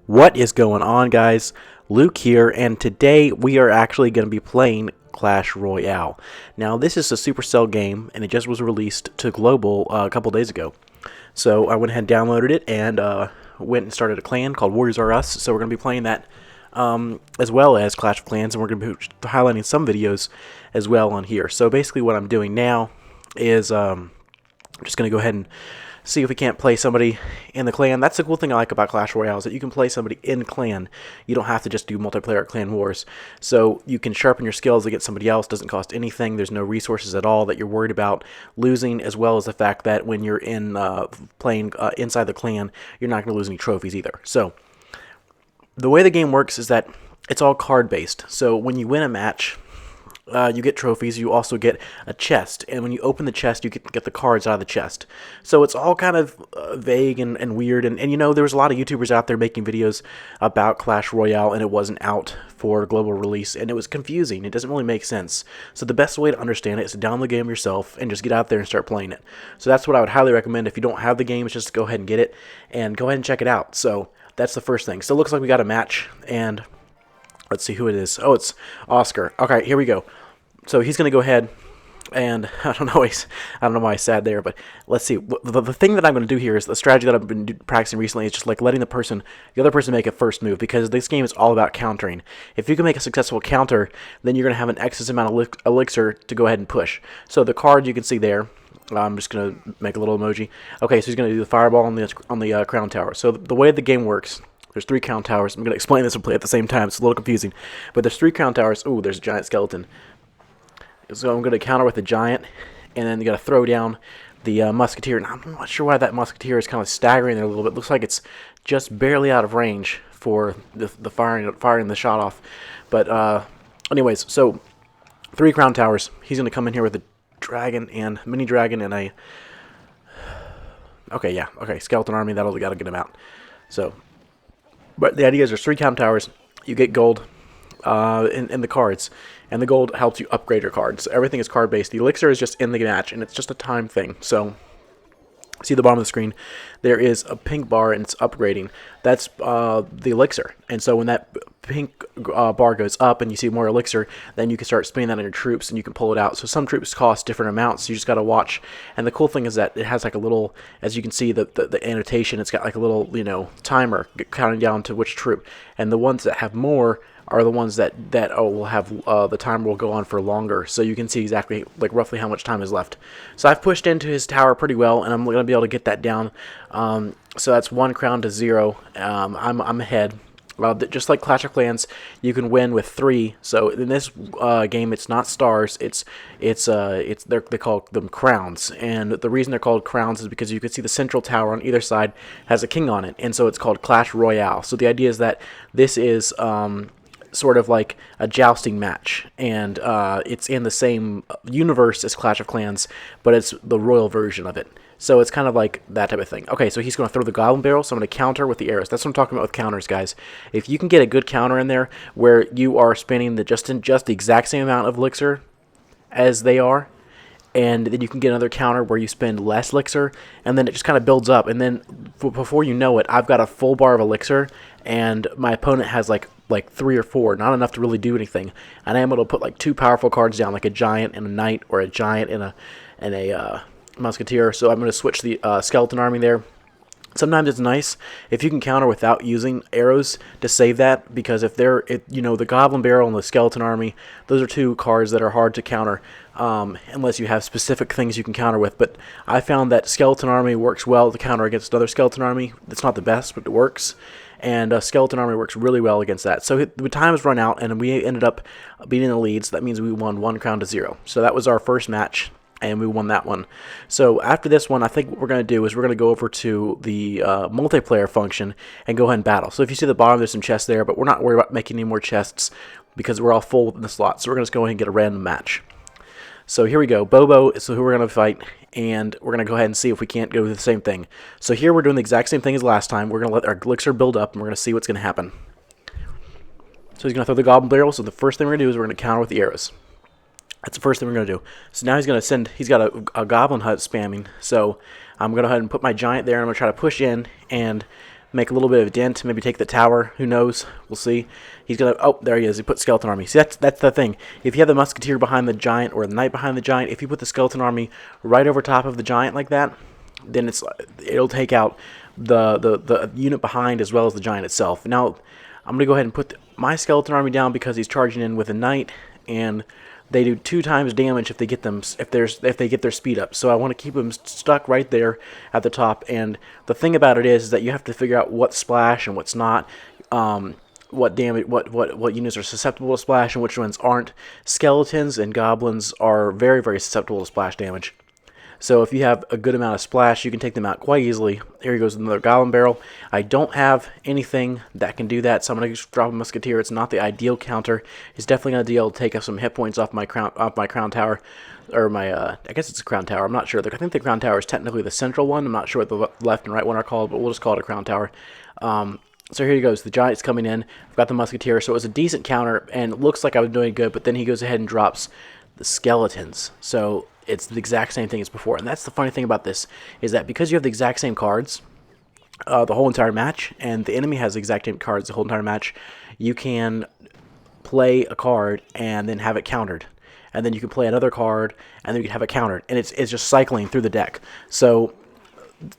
What is going on, guys? Luke here, and today we are actually going to be playing Clash Royale. Now, this is a Supercell game, and it just was released to global a couple days ago. So I went ahead and downloaded it, and went and started a clan called Warriors R Us. So we're going to be playing that as well as Clash of Clans, and we're going to be highlighting some videos as well on here. So basically what I'm doing now is I'm just going to go ahead and see if we can't play somebody in the clan. That's the cool thing I like about Clash Royale, is that you can play somebody in clan. You don't have to just do multiplayer clan wars. So you can sharpen your skills against somebody else. Doesn't cost anything. There's no resources at all that you're worried about losing, as well as the fact that when you're in playing inside the clan, you're not going to lose any trophies either. So the way the game works is that it's all card based. So when you win a match, you get trophies. You also get a chest, and when you open the chest, you get the cards out of the chest. So it's all kind of vague and weird, and you know, there was a lot of YouTubers out there making videos about Clash Royale, and it wasn't out for global release, and it was confusing. It doesn't really make sense. So the best way to understand it is to download the game yourself and just get out there and start playing it. So that's what I would highly recommend. If you don't have the game, is just go ahead and get it, and go ahead and check it out. So that's the first thing. So it looks like we got a match, and let's see who it is. Oh, it's Oscar. Okay, here we go. So he's going to go ahead, and I don't know why I sat there, but let's see. The thing that I'm going to do here is the strategy that I've been practicing recently is just like letting the other person make a first move, because this game is all about countering. If you can make a successful counter, then you're going to have an excess amount of elixir to go ahead and push. So the card you can see there, I'm just going to make a little emoji. Okay, so he's going to do the fireball on the crown tower. So the way the game works, there's 3 crown towers. I'm going to explain this and play at the same time. It's a little confusing, but there's 3 crown towers. Ooh, there's a giant skeleton. So I'm going to counter with the giant, and then you got to throw down the musketeer. And I'm not sure why that musketeer is kind of staggering there a little bit. Looks like it's just barely out of range for the firing the shot off. But anyways, so 3 crown towers. He's going to come in here with a dragon and mini dragon and a skeleton army. That'll got to get him out. So, but the idea is there's 3 crown towers. You get gold in the cards, and the gold helps you upgrade your cards. So everything is card based. The elixir is just in the match, and it's just a time thing. So see the bottom of the screen, there is a pink bar, and it's upgrading. That's the elixir. And so when that pink bar goes up and you see more elixir, then you can start spinning that on your troops, and you can pull it out. So some troops cost different amounts, so you just got to watch. And the cool thing is that it has like a little, as you can see, the annotation, it's got like a little, timer counting down to which troop. And the ones that have more are the ones that will have the timer will go on for longer, so you can see exactly, like, roughly how much time is left. So I've pushed into his tower pretty well, and I'm going to be able to get that down. So that's 1 crown to 0. I'm ahead. Just like Clash of Clans, you can win with 3. So in this game, it's not stars. They call them crowns, and the reason they're called crowns is because you can see the central tower on either side has a king on it, and so it's called Clash Royale. So the idea is that this is sort of like a jousting match, and it's in the same universe as Clash of Clans, but it's the royal version of it. So it's kind of like that type of thing. Okay, so he's going to throw the goblin barrel, so I'm going to counter with the arrows. That's what I'm talking about with counters, guys. If you can get a good counter in there where you are spending just the exact same amount of elixir as they are, and then you can get another counter where you spend less elixir, and then it just kind of builds up, and then before you know it, I've got a full bar of elixir, and my opponent has like 3 or 4, not enough to really do anything, and I'm able to put like 2 powerful cards down, like a giant and a knight, or a giant and a musketeer. So I'm going to switch the skeleton army there. Sometimes it's nice if you can counter without using arrows to save that, because if the goblin barrel and the skeleton army, those are 2 cards that are hard to counter unless you have specific things you can counter with. But I found that skeleton army works well to counter against another skeleton army. It's not the best, but it works. And skeleton army works really well against that. So the time has run out, and we ended up beating the lead. So that means we won 1 crown to 0. So that was our first match, and we won that one. So after this one, I think what we're going to do is we're going to go over to the multiplayer function and go ahead and battle. So if you see the bottom, there's some chests there, but we're not worried about making any more chests because we're all full within the slot. So we're going to just go ahead and get a random match. So here we go. Bobo is who we're going to fight, and we're going to go ahead and see if we can't go do the same thing. So here we're doing the exact same thing as last time. We're going to let our elixir build up, and we're going to see what's going to happen. So he's going to throw the goblin barrel, so the first thing we're going to do is we're going to counter with the arrows. That's the first thing we're going to do. So now he's got a goblin hut spamming, so I'm going to go ahead and put my giant there, and I'm going to try to push in, and make a little bit of a dent, maybe take the tower. Who knows? We'll see. He's gonna. Oh, there he is. He put skeleton army. See, that's the thing. If you have the musketeer behind the giant or the knight behind the giant, if you put the skeleton army right over top of the giant like that, then it'll take out the unit behind as well as the giant itself. Now, I'm gonna go ahead and put my skeleton army down because he's charging in with a knight, and they do 2 times damage if they get their speed up. So I want to keep them stuck right there at the top. And the thing about it is that you have to figure out what's splash and what's not. What damage, what units are susceptible to splash and which ones aren't. Skeletons and goblins are very, very susceptible to splash damage. So if you have a good amount of splash, you can take them out quite easily. Here goes another goblin barrel. I don't have anything that can do that, so I'm going to just drop a musketeer. It's not the ideal counter. It's definitely going to be able to take up some hit points off my crown tower, or my I guess it's a crown tower. I'm not sure. I think the crown tower is technically the central one. I'm not sure what the left and right one are called, but we'll just call it a crown tower. So here he goes. The giant's coming in. I've got the musketeer, so it was a decent counter, and it looks like I was doing good. But then he goes ahead and drops the skeletons. So it's the exact same thing as before. And that's the funny thing about this, is that because you have the exact same cards the whole entire match, and the enemy has the exact same cards the whole entire match, you can play a card and then have it countered. And then you can play another card, and then you can have it countered. And it's just cycling through the deck. So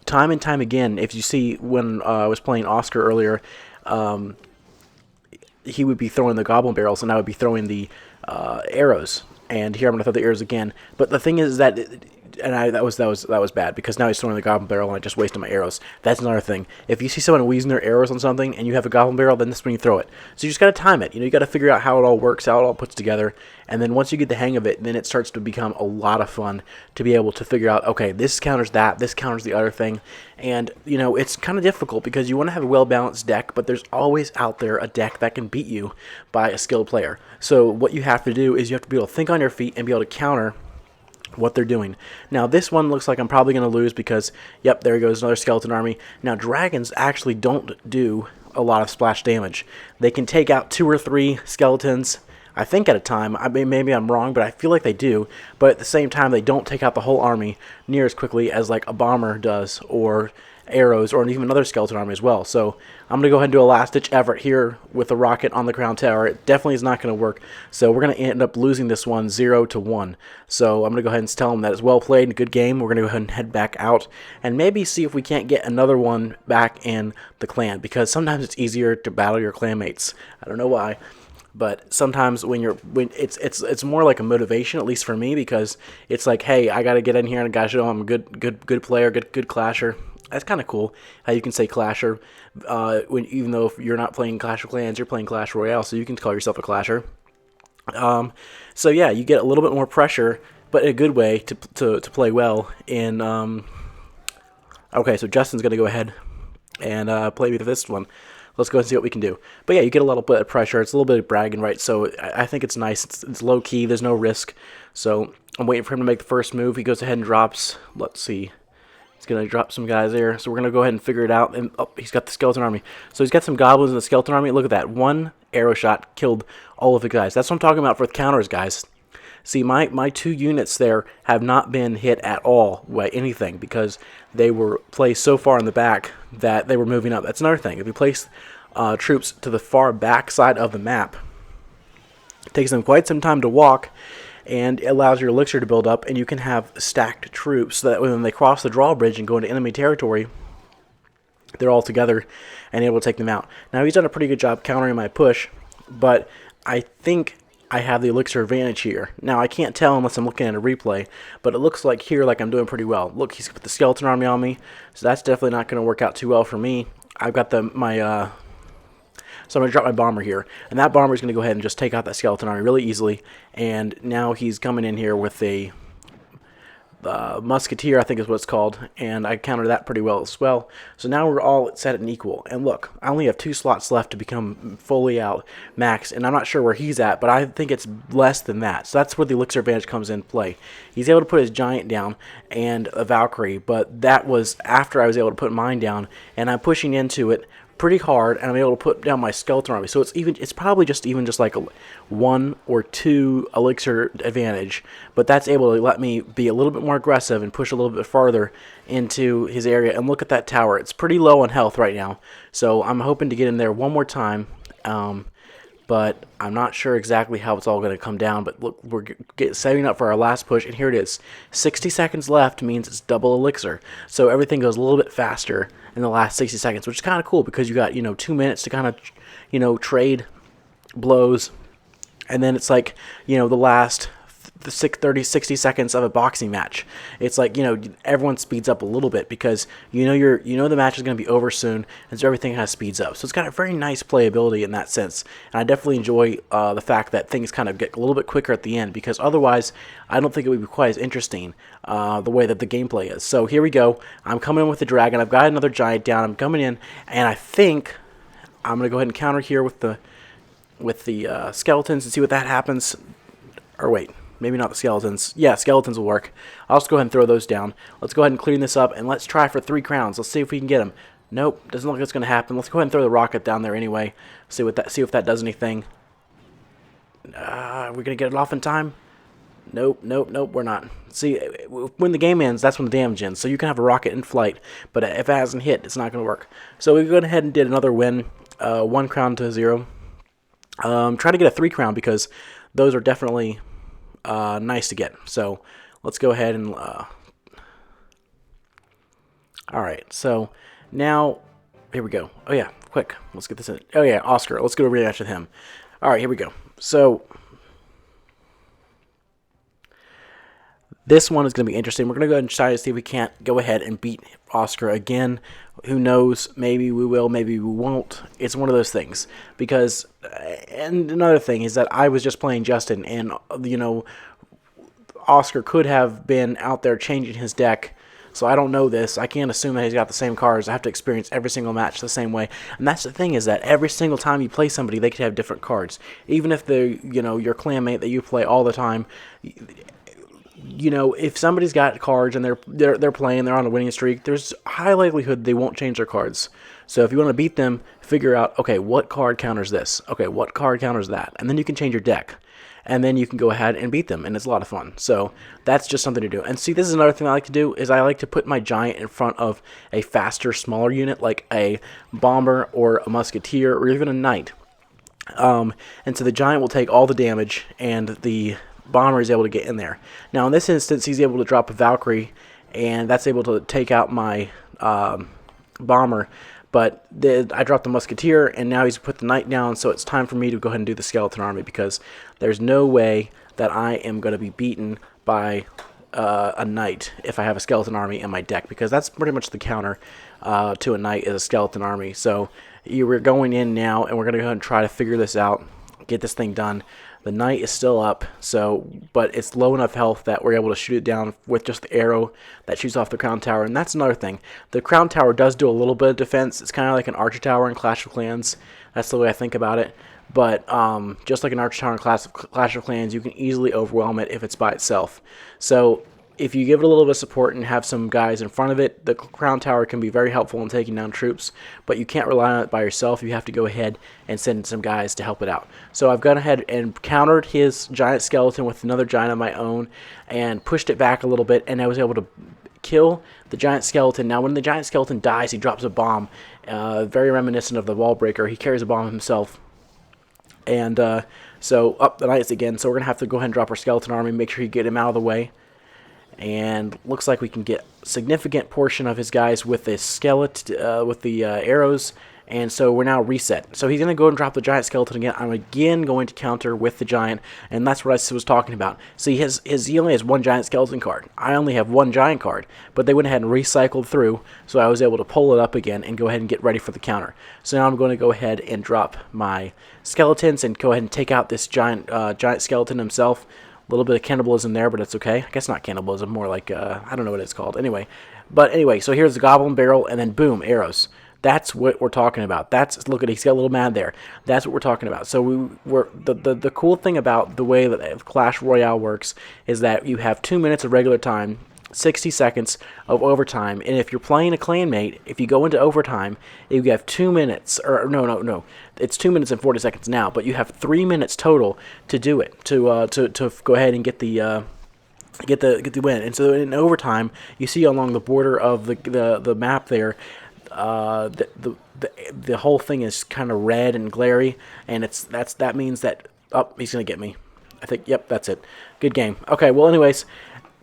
time and time again, if you see when I was playing Oscar earlier, he would be throwing the goblin barrels, and I would be throwing the arrows. And here I'm going to throw the arrows again. But the thing is that, that was bad, because now he's throwing the goblin barrel and I just wasted my arrows. That's another thing. If you see someone using their arrows on something and you have a goblin barrel, then that's when you throw it. So you just got to time it. You got to figure out how it all works, how it all puts together. And then once you get the hang of it, then it starts to become a lot of fun to be able to figure out, okay, this counters that, this counters the other thing. And, it's kind of difficult because you want to have a well-balanced deck, but there's always out there a deck that can beat you by a skilled player. So what you have to do is you have to be able to think on your feet and be able to counter what they're doing. Now this one looks like I'm probably going to lose because, yep, there goes another skeleton army. Now dragons actually don't do a lot of splash damage. They can take out 2 or 3 skeletons, I think, at a time. I mean, maybe I'm wrong, but I feel like they do. But at the same time, they don't take out the whole army near as quickly as like a bomber does, or arrows, or even another skeleton army as well. So I'm going to go ahead and do a last-ditch effort here with a rocket on the crown tower. It definitely is not going to work. So we're going to end up losing this one 0-1. So I'm going to go ahead and tell them that it's well played and a good game. We're going to go ahead and head back out and maybe see if we can't get another one back in the clan, because sometimes it's easier to battle your clanmates. I don't know why. But sometimes when it's more like a motivation, at least for me, because it's like, hey, I got to get in here and I got to show I'm a good player, good clasher. That's kind of cool how you can say clasher, even though if you're not playing Clash of Clans, you're playing Clash Royale, so you can call yourself a clasher. So yeah, you get a little bit more pressure, but in a good way to play well. In okay, so Justin's gonna go ahead and play with this one. Let's go and see what we can do. But yeah, you get a little bit of pressure. It's a little bit of bragging, right? So I think it's nice. It's low key. There's no risk. So I'm waiting for him to make the first move. He goes ahead and drops. Let's see. He's going to drop some guys there. So we're going to go ahead and figure it out. And oh, he's got the skeleton army. So he's got some goblins in the skeleton army. Look at that. One arrow shot killed all of the guys. That's what I'm talking about for counters, guys. See, my 2 units there have not been hit at all by anything because they were placed so far in the back that they were moving up. That's another thing. If you place troops to the far back side of the map, it takes them quite some time to walk, and it allows your elixir to build up, and you can have stacked troops so that when they cross the drawbridge and go into enemy territory, they're all together and able to take them out. Now, he's done a pretty good job countering my push, but I think I have the elixir advantage here. Now, I can't tell unless I'm looking at a replay, but it looks like here like I'm doing pretty well. Look, he's put the skeleton army on me, so that's definitely not going to work out too well for me. I've got so I'm going to drop my bomber here, and that bomber is going to go ahead and just take out that skeleton army really easily, and now he's coming in here with a musketeer, I think is what it's called, and I countered that pretty well as well. So now we're all set at an equal, and look, I only have 2 slots left to become fully out max, and I'm not sure where he's at, but I think it's less than that. So that's where the elixir advantage comes in play. He's able to put his giant down and a Valkyrie, but that was after I was able to put mine down, and I'm pushing into it pretty hard, and I'm able to put down my skeleton army. So it's probably just like a 1 or 2 elixir advantage, but that's able to let me be a little bit more aggressive and push a little bit farther into his area. And look at that tower; it's pretty low on health right now. So I'm hoping to get in there one more time. But I'm not sure exactly how it's all going to come down. But look, we're setting up for our last push, and here it is. 60 seconds left means it's double elixir. So everything goes a little bit faster in the last 60 seconds, which is kind of cool because you got, 2 minutes to kind of, trade blows. And then it's like, the last 60 seconds of a boxing match. It's like, everyone speeds up a little bit because the match is going to be over soon, and so everything kind of speeds up. So it's got a very nice playability in that sense, and I definitely enjoy the fact that things kind of get a little bit quicker at the end, because otherwise I don't think it would be quite as interesting the way that the gameplay is. So here we go. I'm coming in with the dragon. I've got another giant down. I'm coming in, and I think I'm going to go ahead and counter here with the skeletons and see what that happens. Or wait. Maybe not the skeletons. Yeah, skeletons will work. I'll just go ahead and throw those down. Let's go ahead and clean this up, and let's try for 3 crowns. Let's see if we can get them. Nope, doesn't look like it's going to happen. Let's go ahead and throw the rocket down there anyway. See if that does anything. Are we going to get it off in time? Nope, we're not. See, when the game ends, that's when the damage ends. So you can have a rocket in flight, but if it hasn't hit, it's not going to work. So we went ahead and did another win. 1 crown to 0. Try to get a 3 crown because those are definitely nice to get. So let's go ahead and alright, so now here we go. Oh yeah, quick, let's get this in. Oh yeah, Oscar, let's go to react with him. Alright, here we go. So this one is going to be interesting. We're going to go ahead and try to see if we can't go ahead and beat Oscar again. Who knows? Maybe we will, maybe we won't. It's one of those things. Because, and another thing is that I was just playing Justin, and, Oscar could have been out there changing his deck. So I don't know this. I can't assume that he's got the same cards. I have to experience every single match the same way. And that's the thing, is that every single time you play somebody, they could have different cards. Even if they're, your clanmate that you play all the time, if somebody's got cards and they're playing, they're on a winning streak, there's a high likelihood they won't change their cards. So if you want to beat them, figure out, okay, what card counters this? Okay, what card counters that? And then you can change your deck. And then you can go ahead and beat them, and it's a lot of fun. So that's just something to do. And see, this is another thing I like to do, is I like to put my giant in front of a faster, smaller unit, like a bomber or a musketeer or even a knight. And so the giant will take all the damage, and the bomber is able to get in there. Now in this instance, he's able to drop a Valkyrie, and that's able to take out my bomber. But I dropped the musketeer, and now he's put the knight down, so it's time for me to go ahead and do the skeleton army, because there's no way that I am going to be beaten by a knight if I have a skeleton army in my deck, because that's pretty much the counter to a knight, is a skeleton army. So we're going in now, and we're going to go ahead and try to figure this out, get this thing done. The knight is still up, but it's low enough health that we're able to shoot it down with just the arrow that shoots off the crown tower. And that's another thing. The crown tower does do a little bit of defense. It's kind of like an archer tower in Clash of Clans. That's the way I think about it. But just like an archer tower in Clash of Clans, you can easily overwhelm it if it's by itself. So if you give it a little bit of support and have some guys in front of it, the crown tower can be very helpful in taking down troops, but you can't rely on it by yourself. You have to go ahead and send some guys to help it out. So I've gone ahead and countered his giant skeleton with another giant of my own and pushed it back a little bit, and I was able to kill the giant skeleton. Now when the giant skeleton dies, he drops a bomb, very reminiscent of the wall breaker. He carries a bomb himself. And so up the knights again, so we're going to have to go ahead and drop our skeleton army, make sure you get him out of the way. And looks like we can get a significant portion of his guys with the skeleton, with the arrows. And so we're now reset. So he's going to go and drop the giant skeleton again. I'm again going to counter with the giant, and that's what I was talking about. See, he only has 1 giant skeleton card. I only have 1 giant card, but they went ahead and recycled through, so I was able to pull it up again and go ahead and get ready for the counter. So now I'm going to go ahead and drop my skeletons and go ahead and take out this giant skeleton himself. A little bit of cannibalism there, but it's okay. I guess not cannibalism, more like, I don't know what it's called. Anyway, so here's the goblin barrel, and then boom, arrows. That's what we're talking about. Look at, he's got a little mad there. That's what we're talking about. So the cool thing about the way that Clash Royale works is that you have 2 minutes of regular time, 60 seconds of overtime, and if you're playing a clanmate, if you go into overtime, you have 2 minutes, or no, it's 2 minutes and 40 seconds now, but you have 3 minutes total to do it, to go ahead and get the win. And so in overtime, you see along the border of the map there, the whole thing is kind of red and glary, and that means that, oh, he's gonna get me. I think, yep, that's it. Good game. Okay, well, anyways,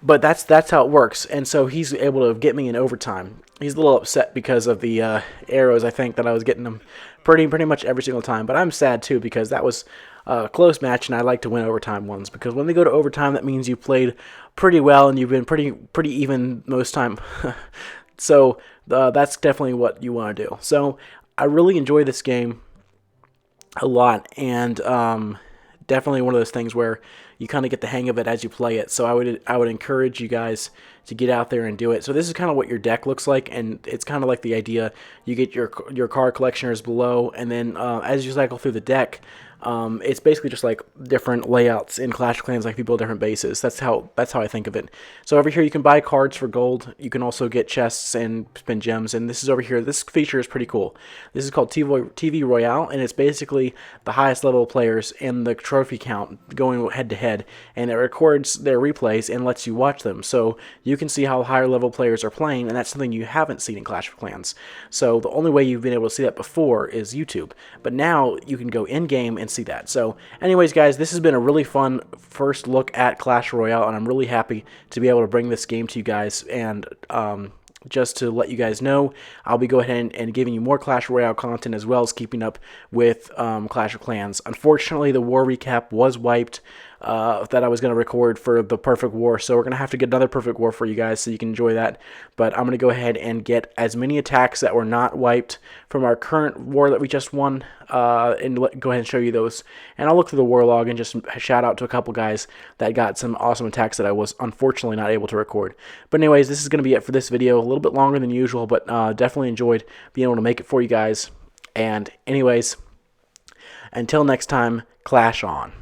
but that's how it works, and so he's able to get me in overtime. He's a little upset because of the arrows. I think that I was getting them pretty much every single time, but I'm sad too because that was a close match, and I like to win overtime ones because when they go to overtime, that means you played pretty well and you've been pretty even most time. So that's definitely what you want to do. So I really enjoy this game a lot, and definitely one of those things where you kind of get the hang of it as you play it. So I would encourage you guys to get out there and do it. So this is kind of what your deck looks like, and it's kind of like the idea you get your card collectioners below, and then as you cycle through the deck, it's basically just like different layouts in Clash of Clans, like you build different bases. That's how I think of it. So over here you can buy cards for gold. You can also get chests and spin gems. And this is over here. This feature is pretty cool. This is called TV Royale, and it's basically the highest level players in the trophy count going head to head, and it records their replays and lets you watch them. So you can see how higher level players are playing, and that's something you haven't seen in Clash of Clans. So the only way you've been able to see that before is YouTube, but now you can go in game and see that. So anyways, guys, this has been a really fun first look at Clash Royale, and I'm really happy to be able to bring this game to you guys. And just to let you guys know, I'll be going ahead and giving you more Clash Royale content, as well as keeping up with Clash of Clans. Unfortunately, the war recap was wiped that I was going to record for the Perfect War, so we're going to have to get another Perfect War for you guys so you can enjoy that. But I'm going to go ahead and get as many attacks that were not wiped from our current war that we just won, and go ahead and show you those. And I'll look through the war log and just shout out to a couple guys that got some awesome attacks that I was unfortunately not able to record. But anyways, this is going to be it for this video. A little bit longer than usual, but definitely enjoyed being able to make it for you guys. And anyways, until next time, Clash on.